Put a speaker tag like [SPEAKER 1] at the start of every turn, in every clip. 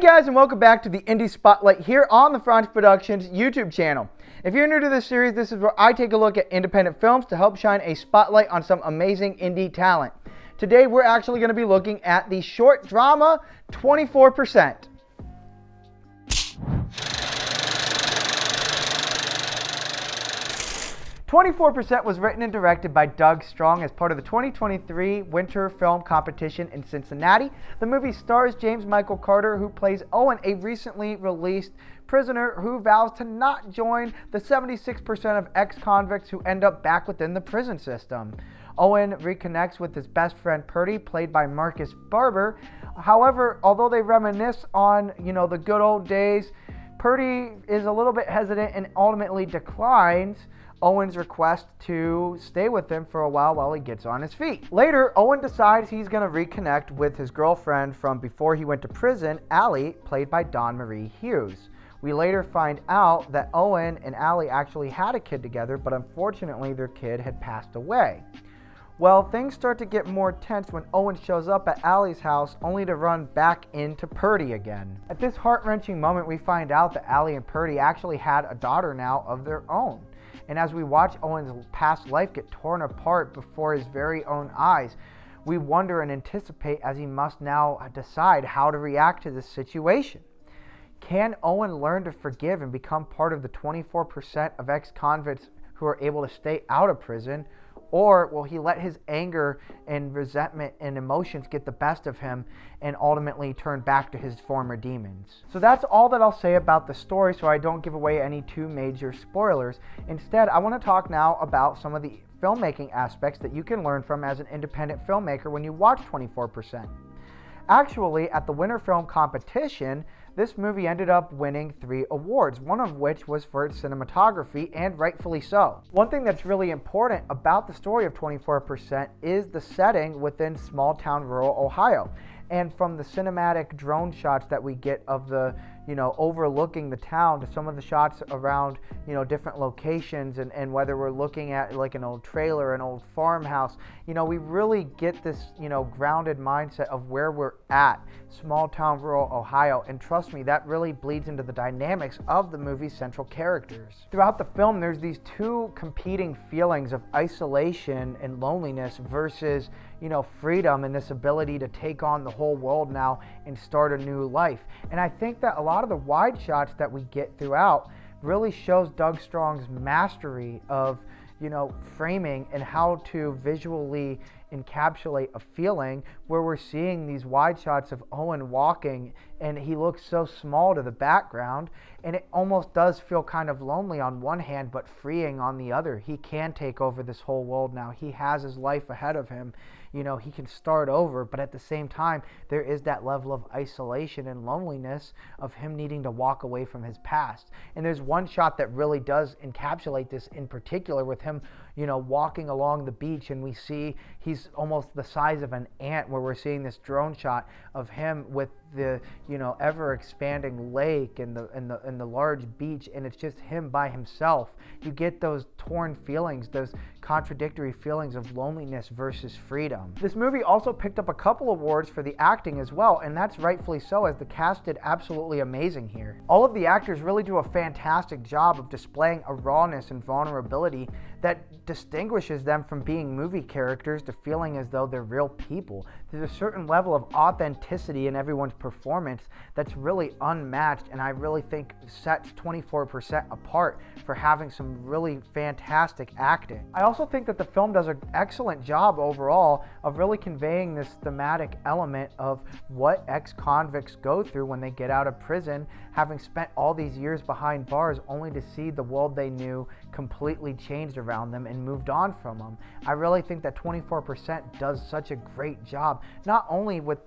[SPEAKER 1] guys, and welcome back to the Indie Spotlight here on the Fronsman Productions YouTube channel. If you're new to this series, this is where I take a look at independent films to help shine a spotlight on some amazing indie talent. Today we're actually going to be looking at the short drama 24%. 24% was written and directed by Doug Strong as part of the 2023 Winter Film Competition in Cincinnati. The movie stars James Michael Carter, who plays Owen, a recently released prisoner who vows to not join the 76% of ex-convicts who end up back within the prison system. Owen reconnects with his best friend Purdy, played by Marcus Barber. However, although they reminisce on, the good old days, Purdy is a little bit hesitant and ultimately declines Owen's request to stay with him for a while he gets on his feet. Later, Owen decides he's going to reconnect with his girlfriend from before he went to prison, Allie, played by Dawn Marie Hughes. We later find out that Owen and Allie actually had a kid together, but unfortunately their kid had passed away. Well, things start to get more tense when Owen shows up at Allie's house only to run back into Purdy again. At this heart-wrenching moment, we find out that Allie and Purdy actually had a daughter now of their own. And as we watch Owen's past life get torn apart before his very own eyes, we wonder and anticipate as he must now decide how to react to this situation. Can Owen learn to forgive and become part of the 24% of ex-convicts who are able to stay out of prison? Or will he let his anger and resentment and emotions get the best of him and ultimately turn back to his former demons? So that's all that I'll say about the story, so I don't give away any too major spoilers. Instead, I want to talk now about some of the filmmaking aspects that you can learn from as an independent filmmaker when you watch 24%. Actually, at the Winter Film Competition, this movie ended up winning 3 awards, one of which was for its cinematography, and rightfully so. One thing that's really important about the story of 24% is the setting within small-town rural Ohio. And from the cinematic drone shots that we get of the, overlooking the town to some of the shots around, different locations and whether we're looking at like an old trailer, an old farmhouse, we really get this, grounded mindset of where we're at, small town rural Ohio. And trust me, that really bleeds into the dynamics of the movie's central characters. Throughout the film, there's these two competing feelings of isolation and loneliness versus, freedom and this ability to take on the whole world now and start a new life. And I think that a lot of the wide shots that we get throughout really shows Doug Strong's mastery of, framing and how to visually encapsulate a feeling where we're seeing these wide shots of Owen walking and he looks so small to the background, and it almost does feel kind of lonely on one hand but freeing on the other. He can take over this whole world now. He has his life ahead of him. He can start over, but at the same time there is that level of isolation and loneliness of him needing to walk away from his past. And there's one shot that really does encapsulate this in particular with him walking along the beach, and we see he's almost the size of an ant, where we're seeing this drone shot of him with the ever expanding lake and the large beach, and it's just him by himself. You get those torn feelings, those contradictory feelings of loneliness versus freedom. This movie also picked up a couple awards for the acting as well, and that's rightfully so, as the cast did absolutely amazing here. All of the actors really do a fantastic job of displaying a rawness and vulnerability that distinguishes them from being movie characters to feeling as though they're real people. There's a certain level of authenticity in everyone's performance that's really unmatched, and I really think sets 24% apart for having some really fantastic acting. I also think that the film does an excellent job overall of really conveying this thematic element of what ex-convicts go through when they get out of prison, having spent all these years behind bars only to see the world they knew completely changed around them and moved on from them. I really think that 24% does such a great job, not only with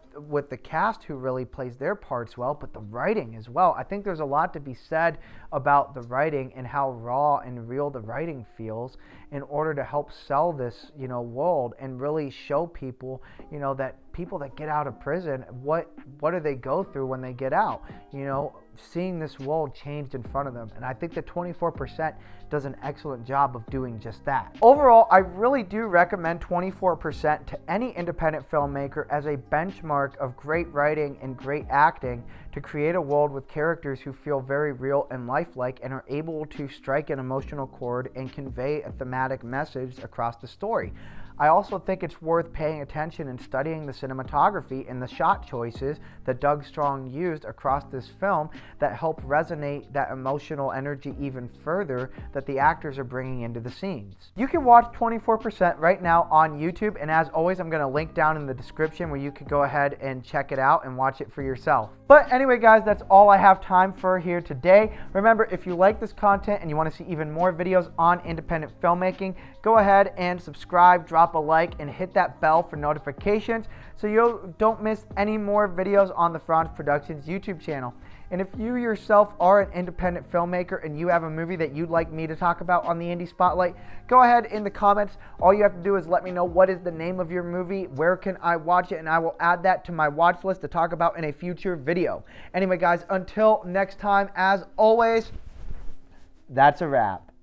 [SPEAKER 1] the cast who really plays their parts well, but the writing as well. I think there's a lot to be said about the writing and how raw and real the writing feels in order to help sell this, world and really show people, that people that get out of prison, what do they go through when they get out? You know, seeing this world changed in front of them. And I think that 24% does an excellent job of doing just that. Overall, I really do recommend 24% to any independent filmmaker as a benchmark of great writing and great acting to create a world with characters who feel very real and lifelike and are able to strike an emotional chord and convey a thematic message across the story. I also think it's worth paying attention and studying the cinematography and the shot choices that Doug Strong used across this film that help resonate that emotional energy even further that the actors are bringing into the scenes. You can watch 24% right now on YouTube, and as always, I'm going to link down in the description where you can go ahead and check it out and watch it for yourself. But anyway, guys, that's all I have time for here today. Remember, if you like this content and you want to see even more videos on independent filmmaking, go ahead and subscribe, drop a like, and hit that bell for notifications so you don't miss any more videos on the Fronsman Productions YouTube channel. And if you yourself are an independent filmmaker and you have a movie that you'd like me to talk about on the Indie Spotlight, go ahead in the comments. All you have to do is let me know what is the name of your movie, where can I watch it, and I will add that to my watch list to talk about in a future video. Anyway, guys, until next time, as always, that's a wrap.